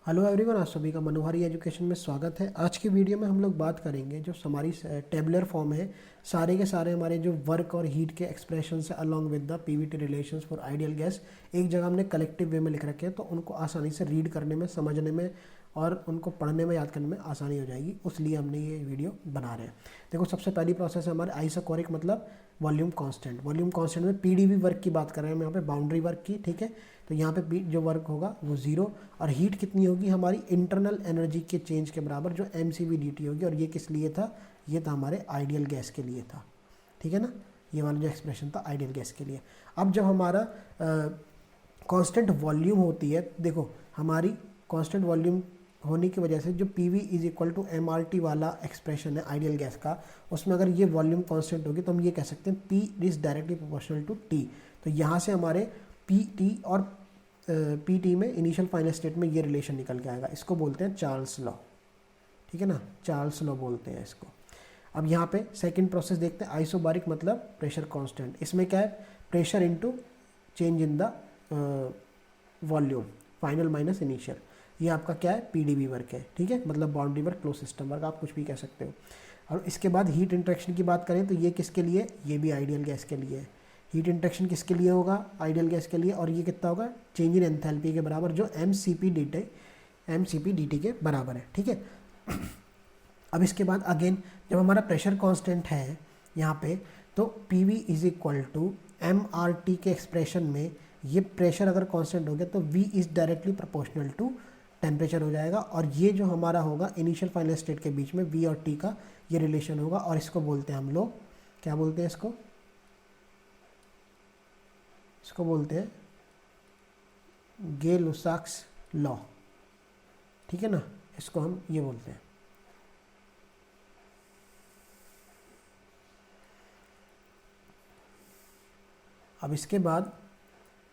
Hello everyone, आप सभी का मनोहारी एजुकेशन में स्वागत है। आज की वीडियो में हम लोग बात करेंगे जो हमारी टेबुलर फॉर्म है, सारे के सारे हमारे जो वर्क और हीट के एक्सप्रेशन है along with the Pvt relations for ideal gas एक जगह हमने कलेक्टिव वे में लिख रखे हैं, तो उनको आसानी से रीड करने में, समझने में और उनको पढ़ने में, याद करने में आसानी हो जाएगी, उसलिए हमने ये वीडियो बना रहे हैं। देखो, सबसे पहली प्रोसेस है हमारे आइसोकोरिक मतलब वॉल्यूम कांस्टेंट। वॉल्यूम कांस्टेंट में पीडीवी वर्क की बात कर रहे हैं हम यहाँ पे, बाउंड्री वर्क की, ठीक है। तो यहाँ पे जो वर्क होगा वो जीरो, और हीट कितनी होगी हमारी इंटरनल एनर्जी के चेंज के बराबर, जो M C V D T होगी। और ये किस लिए था? ये था हमारे आइडियल गैस के लिए था, ठीक है ना। ये वाला जो एक्सप्रेशन था आइडियल गैस के लिए। अब जब हमारा कांस्टेंट वॉल्यूम होती है, देखो हमारी कांस्टेंट वॉल्यूम होने की वजह से जो P V is equal to M R T वाला एक्सप्रेशन है आइडियल गैस का, उसमें अगर ये वॉल्यूम कांस्टेंट होगी तो हम ये कह सकते हैं P is directly proportional to T. तो यहाँ से हमारे पी टी और पी टी में इनिशियल फाइनल स्टेट में ये रिलेशन निकल के आएगा। इसको बोलते हैं चार्ल्स लॉ, ठीक है ना, चार्ल्स लॉ बोलते हैं इसको। अब यहाँ पे सेकंड प्रोसेस देखते हैं, आइसोबारिक मतलब प्रेशर कांस्टेंट। इसमें क्या है? Pressure into change in the volume, final minus initial. ये आपका क्या है? पीडीवी वर्क है, ठीक है, मतलब boundary work, close system work, आप कुछ भी कह सकते हो। और इसके बाद हीट इंटरेक्शन की बात करें तो ये किसके लिए? ये भी आइडियल गैस के लिए है। हीट इंटरेक्शन किसके लिए होगा? आइडियल गैस के लिए। और ये कितना होगा? चेंज इन एंथैल्पी के बराबर, जो M C P D T के बराबर है, ठीक है। अब इसके बाद अगेन जब हमारा प्रेशर कांस्टेंट है यहाँ पे, तो P V is equal to M R T के एक्सप्रेशन में ये प्रेशर अगर कांस्टेंट हो गया तो V is directly proportional to temperature हो जाएगा। और ये जो हमारा होगा इनिशियल फाइनल स्टेट के बीच में वी और टी का ये रिलेशन होगा। और इसको बोलते हैं हम लोग, क्या बोलते हैं इसको? इसको बोलते हैं गे-लुसाक्स लॉ, ठीक है ना, इसको हम ये बोलते हैं। अब इसके बाद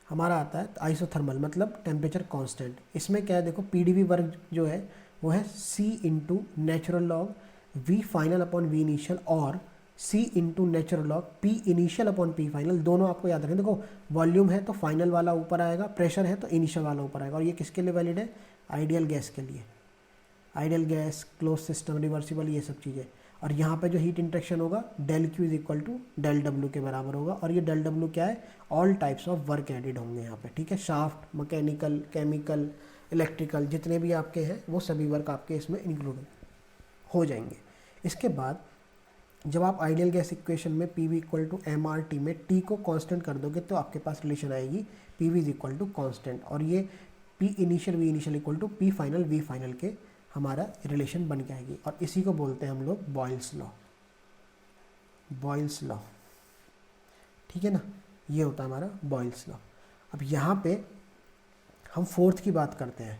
हमारा आता है आइसोथर्मल मतलब टेम्परेचर कांस्टेंट। इसमें क्या है? देखो, पीडीवी वर्क जो है वो है C into natural log V final upon V initial, और C into natural log P initial upon P final. दोनों आपको याद रखें। देखो, वॉल्यूम है तो फाइनल वाला ऊपर आएगा, प्रेशर है तो इनिशियल वाला ऊपर आएगा। और ये किसके लिए वैलिड है? आइडियल गैस के लिए। Ideal gas, close system, reversible, ये सब चीज़ें। और यहाँ पे जो हीट इंटरेक्शन होगा del Q is equal to del W के बराबर होगा। और ये डेल डब्ल्यू क्या है? All types of work added होंगे यहाँ पे, ठीक है। शाफ्ट, मैकेनिकल, केमिकल, इलेक्ट्रिकल, जितने भी आपके हैं वो सभी वर्क आपके इसमें इंक्लूड हो जाएंगे। इसके बाद जब आप आइडियल गैस इक्वेशन में P V equal to M R T में टी को कांस्टेंट कर दोगे तो आपके पास रिलेशन आएगी P V is equal to constant. और ये P initial V initial equal to P final V final के हमारा रिलेशन बन के आएगी। और इसी को बोलते हैं हम लोग बॉयल्स लॉ, बॉयल्स लॉ, ठीक है ना। ये होता है हमारा बॉयल्स लॉ। अब यहाँ पे हम फोर्थ की बात करते हैं,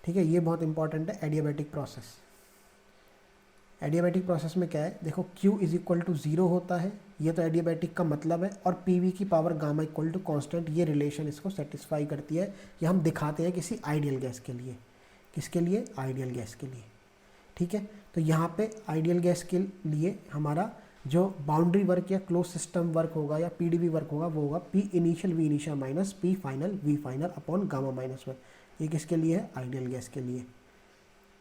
ठीक है। ये बहुत इंपॉर्टेंट है, एडियाबैटिक प्रोसेस। एडियाबैटिक प्रोसेस में क्या है? देखो, Q is equal to zero होता है, ये तो एडियाबैटिक का मतलब है। और पी वी की power gamma equal to constant, ये रिलेशन इसको सेटिस्फाई करती है। ये हम दिखाते हैं किसी आइडियल गैस के लिए। किसके लिए? आइडियल गैस के लिए, ठीक है। तो यहाँ पे आइडियल गैस के लिए हमारा जो बाउंड्री वर्क या क्लोज सिस्टम वर्क होगा या पीडीवी वर्क होगा वो होगा P initial V initial minus P final V final upon gamma minus one. ये किसके लिए है? आइडियल गैस के लिए,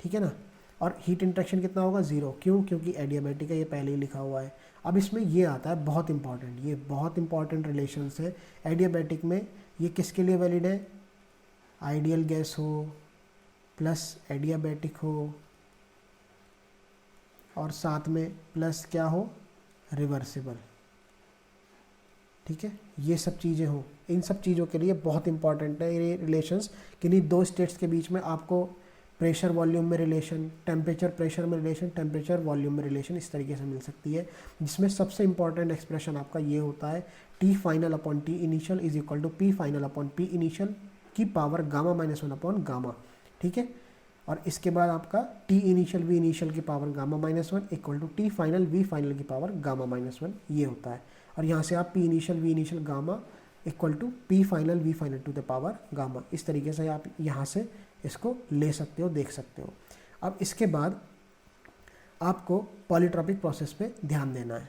ठीक है ना। और हीट इंटरेक्शन कितना होगा? जीरो। क्यों? क्योंकि एडियाबैटिक है, ये पहले ही लिखा हुआ है। अब इसमें ये आता है बहुत इंपॉर्टेंट, ये बहुत इंपॉर्टेंट रिलेशंस है एडियाबैटिक में। ये किसके लिए वैलिड है? आइडियल गैस हो प्लस एडियाबैटिक हो और साथ में प्लस क्या हो? रिवर्सिबल, ठीक है। ये सब चीज़ें हो, इन सब चीज़ों के लिए बहुत इंपॉर्टेंट है ये रिलेशंस। किन्हीं दो स्टेट्स के बीच में आपको प्रेशर वॉल्यूम में रिलेशन, टेम्परेचर प्रेशर में रिलेशन, टेम्परेचर वॉल्यूम में रिलेशन, इस तरीके से मिल सकती है। जिसमें सबसे इंपॉर्टेंट एक्सप्रेशन आपका ये होता है T final upon T initial is equal to P final upon P initial की power gamma minus one upon gamma, ठीक है। और इसके बाद आपका टी इनिशियल वी इनिशियल की power gamma minus one equal to T final V final की power gamma minus one, ये होता है। और यहाँ से आप P initial V initial gamma equal to P final V final to the power gamma, इस तरीके से आप यहाँ से इसको ले सकते हो, देख सकते हो। अब इसके बाद आपको पॉलीट्रॉपिक प्रोसेस पे ध्यान देना है।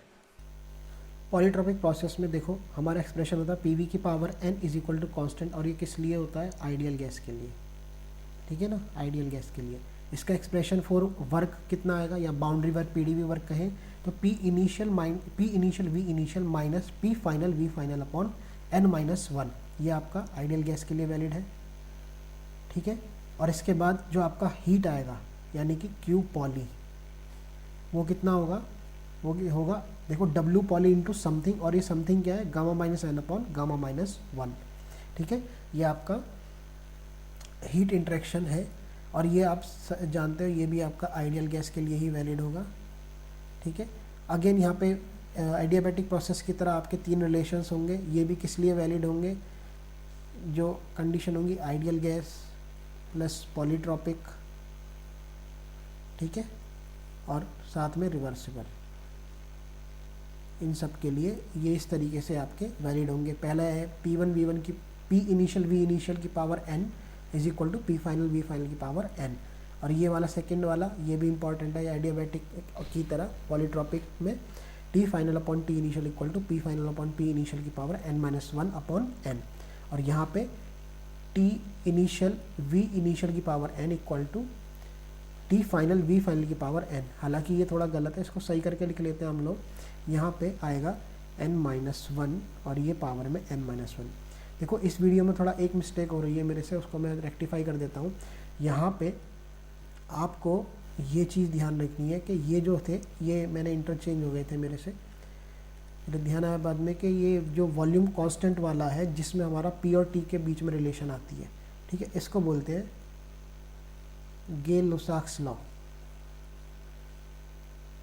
पॉलीट्रॉपिक प्रोसेस में देखो हमारा एक्सप्रेशन होता है पी वी की power N is equal to constant. और ये किस लिए होता है? आइडियल गैस के लिए, ठीक है ना, आइडियल गैस के लिए। इसका एक्सप्रेशन फॉर वर्क कितना आएगा, या बाउंड्री वर्क पीडीवी वर्क कहें तो P initial V initial minus P final V final upon n-1, ये आपका आइडियल गैस के लिए वैलिड है, ठीक है। और इसके बाद जो आपका हीट आएगा यानी कि क्यू पॉली, वो कितना होगा, वो होगा देखो W पॉली इंटू समथिंग, और ये समथिंग क्या है, gamma minus n upon gamma minus 1, ठीक है। ये आपका हीट इंटरेक्शन है, और ये आप जानते हो ये भी आपका आइडियल गैस के लिए ही वैलिड होगा, ठीक है। अगेन यहाँ पे एडियाबैटिक प्रोसेस की तरह आपके 3 रिलेशंस होंगे, ये भी किस लिए वैलिड होंगे, जो कंडीशन होंगी आइडियल गैस प्लस पॉलीट्रॉपिक, ठीक है, और साथ में रिवर्सिबल, इन सब के लिए ये इस तरीके से आपके वैलिड होंगे। पहला है P1 की P इनिशियल V इनिशियल की power n is equal to P final V final की पावर n, और ये वाला सेकंड वाला ये भी इंपॉर्टेंट है एडियाबैटिक की तरह, पॉलीट्रॉपिक में T final upon T initial equal to P final upon P initial की पावर n-1 अपॉन n, और यहाँ पे T इनिशियल V इनिशियल की power n equal to T final V final की पावर n। हालांकि ये थोड़ा गलत है, इसको सही करके लिख लेते हैं हम लोग। यहाँ पे आएगा n-1 और ये पावर में n-1। देखो इस वीडियो में थोड़ा एक मिस्टेक हो रही है मेरे से, उसको मैं रेक्टिफाई कर देता हूँ। यहाँ पे आपको ये चीज़ ध्यान रखनी है कि ये जो थे ये मैंने इंटरचेंज हो गए थे मेरे से, तो ध्यान आया बाद में कि ये जो वॉल्यूम कांस्टेंट वाला है जिसमें हमारा P और T के बीच में रिलेशन आती है, ठीक है, इसको बोलते हैं गेल-लुसाक्स लॉ।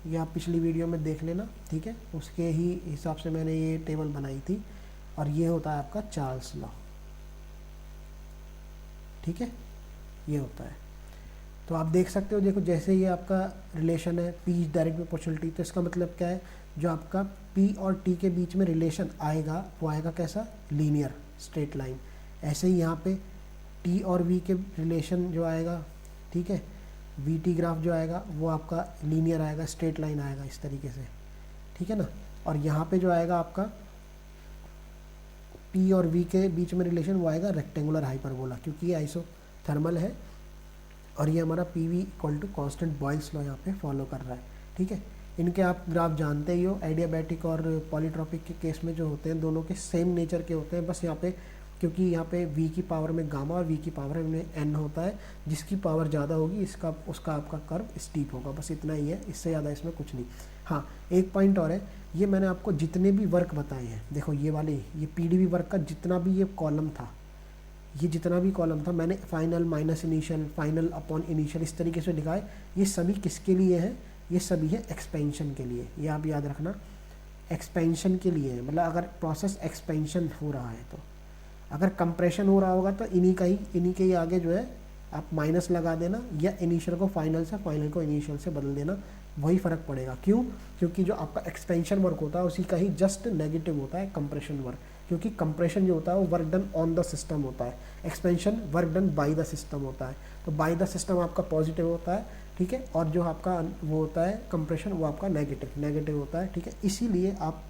ये आप पिछली वीडियो में देख लेना, ठीक है, उसके ही हिसाब से मैंने ये टेबल बनाई थी, और ये होता है आपका चार्ल्स लॉ, ठीक है, ये होता है। तो आप देख सकते हो, देखो जैसे ये आपका रिलेशन है P डायरेक्ट प्रोपोर्शनलिटी, तो इसका मतलब क्या है, जो आपका P और T के बीच में रिलेशन आएगा वो आएगा कैसा, लीनियर स्ट्रेट लाइन। ऐसे ही यहाँ पे T और V के रिलेशन जो आएगा, ठीक है, VT ग्राफ जो आएगा वो आपका लीनियर आएगा, स्ट्रेट लाइन आएगा इस तरीके से, ठीक है ना। और यहाँ पे जो आएगा आपका P और V के बीच में रिलेशन वो आएगा रेक्टेंगुलर हाइपरबोला, क्योंकि ये आइसोथर्मल है, और ये हमारा PV equal to constant Boyle's law यहाँ पे फॉलो कर रहा है, ठीक है। इनके आप ग्राफ जानते ही हो, एडियाबैटिक और पॉलीट्रॉपिक के केस में जो होते हैं दोनों के सेम नेचर के होते हैं, बस यहाँ पे क्योंकि यहाँ पे V की पावर में गामा और V की पावर में n होता है, जिसकी पावर ज़्यादा होगी उसका आपका कर्व स्टीप होगा, बस इतना ही है, इससे ज़्यादा इसमें कुछ नहीं। हाँ, एक पॉइंट और है, ये मैंने आपको जितने भी वर्क बताए हैं, देखो ये वाले ये PDV वर्क का जितना भी ये कॉलम था, ये जितना भी कॉलम था मैंने final minus initial, final upon initial इस तरीके से दिखाए, ये सभी किसके लिए है, ये सभी है एक्सपेंशन के लिए, ये आप याद रखना, एक्सपेंशन के लिए है। मतलब अगर प्रोसेस एक्सपेंशन हो रहा है, तो अगर कंप्रेशन हो रहा होगा तो इन्हीं के ही आगे जो है आप माइनस लगा देना, या इनिशियल को फाइनल से, फाइनल को इनिशियल से बदल देना, वही फ़र्क पड़ेगा। क्यों, क्योंकि जो आपका एक्सपेंशन वर्क होता है उसी का ही जस्ट नेगेटिव होता है कंप्रेशन वर्क, क्योंकि कंप्रेशन जो होता है वो work done on the system होता है, expansion work done by the system होता है। तो बाय द सिस्टम आपका पॉजिटिव होता है, ठीक है, और जो आपका वो होता है कंप्रेशन वो आपका नेगेटिव होता है, ठीक है। इसीलिए आप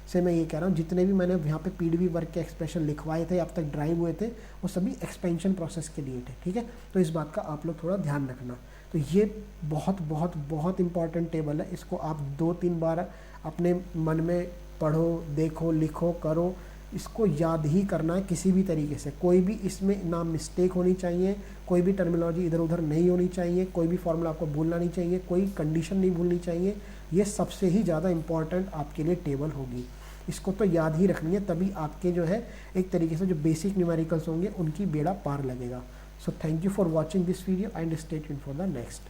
से मैं ये कह रहा हूँ, जितने भी मैंने यहाँ पे PDV वर्क के एक्सप्रेशन लिखवाए थे अब तक ड्राइव हुए थे, वो सभी एक्सपेंशन प्रोसेस के लिए थे, ठीक है। तो इस बात का आप लोग थोड़ा ध्यान रखना। तो ये बहुत बहुत बहुत इंपॉर्टेंट टेबल है, इसको आप 2-3 बार अपने मन में पढ़ो, देखो, लिखो, करो, इसको याद ही करना है किसी भी तरीके से। कोई भी इसमें ना मिस्टेक होनी चाहिए, कोई भी टर्मिनोलॉजी इधर उधर नहीं होनी चाहिए, कोई भी फॉर्मूला आपको भूलना नहीं चाहिए, कोई कंडीशन नहीं भूलनी चाहिए। ये सबसे ही ज़्यादा इम्पॉर्टेंट आपके लिए टेबल होगी, इसको तो याद ही रखनी है, तभी आपके जो है एक तरीके से जो बेसिक न्यूमेरिकल्स होंगे उनकी बेड़ा पार लगेगा। So thank you for watching this video and stay tuned for the next.